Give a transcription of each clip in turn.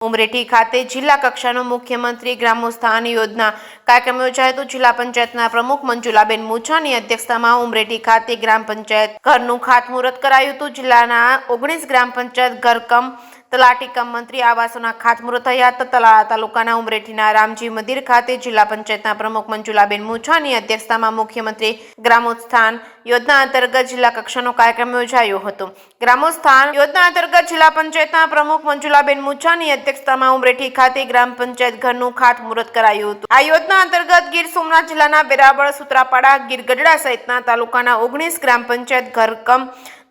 ઉમરેઠી ખાતે જિલ્લા કક્ષાનો મુખ્યમંત્રી ગ્રામોત્થાન યોજના કાર્યક્રમ યોજાયો હતો। જિલ્લા પંચાયતના પ્રમુખ મંજુલાબેન મુછાની અધ્યક્ષતામાં ઉમરેઠી ખાતે ગ્રામ પંચાયત ઘરનું ખાતમુહૂર્ત કરાયું હતું। જિલ્લાના 19 ગ્રામ પંચાયત ઘરકમ તલાટી કમ મંત્રી આવાસોના ખાતમુહૂર્ત થયા હતા। તલાળા તાલુકાના ઉમરેઠીના રામજી મંદિર ખાતે જિલ્લા પંચાયતના પ્રમુખ મંજુલાબેન મુછાની અધ્યક્ષતામાં મુખ્યમંત્રી ગ્રામોત્થાન યોજના અંતર્ગત જિલ્લા કક્ષાનો કાર્યક્રમ યોજાયો હતો। ગ્રામોત્થાન યોજના અંતર્ગત જિલ્લા પંચાયતના પ્રમુખ મંજુલાબેન મુછાની અધ્યક્ષતામાં ઉમરેઠી ખાતે ગ્રામ પંચાયત ઘરનું ખાતમુહૂર્ત કરાયું હતું। આ યોજના અંતર્ગત ગીર સોમનાથ જિલ્લાના વેરાવળ, સુત્રાપાડા, ગીર ગઢડા સહિતના તાલુકાના 19 ગ્રામ પંચાયત ઘરકમ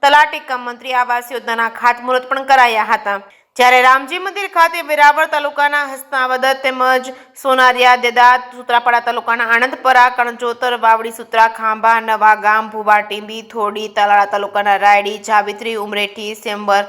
તલાટી કમ મંત્રી આવાસ યોજનાના ખાતમુહૂર્ત પણ કરાયા હતા। જ્યારે રામજી મંદિર ખાતે વેરાવળ તાલુકાના હસનાવદ તેમજ સોનારિયા, દેદાત, સુત્રાપાડા તાલુકાના આનંદપરા, કણજોતર, વાવડી, સુત્રા, ખાંભા, નવા ગામ, ભુવા, ટીંબી, થોડી, તાલાળા તાલુકાના રાયડી, જાવિત્રી, ઉમરેઠી, સેંબર,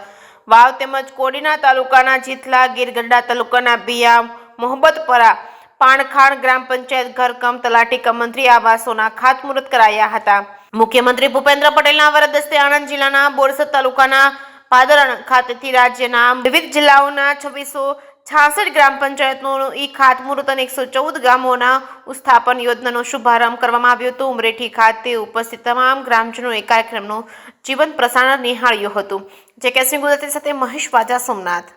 વાવ તેમજ કોડીના તાલુકાના જીથલા, ગીર ગઢડા તાલુકાના બિયા, મોહબ્બતપરા, પાણખાણ ગ્રામ પંચાયત ઘરકમ તલાટી કમ મંત્રી આવાસોના ખાતમુહૂર્ત કરાયા હતા। મુખ્યમંત્રી ભૂપેન્દ્ર પટેલના વરદ હસ્તે આણંદ જિલ્લાના બોરસદ તાલુકાના પાદરણ ખાતેથી રાજ્યના વિવિધ જિલ્લાઓના 2666 ગ્રામ પંચાયતનું ખાતમુહૂર્ત અને 114 ગામોના ઉત્થાપન યોજનાનો શુભારંભ કરવામાં આવ્યો હતો। ઉમરેઠી ખાતે ઉપસ્થિત તમામ ગ્રામજનોએ કાર્યક્રમનું જીવંત પ્રસારણ નિહાળ્યું હતું। જે કેસરી ગુજરાતી સાથે મહેશ વાજા, સોમનાથ।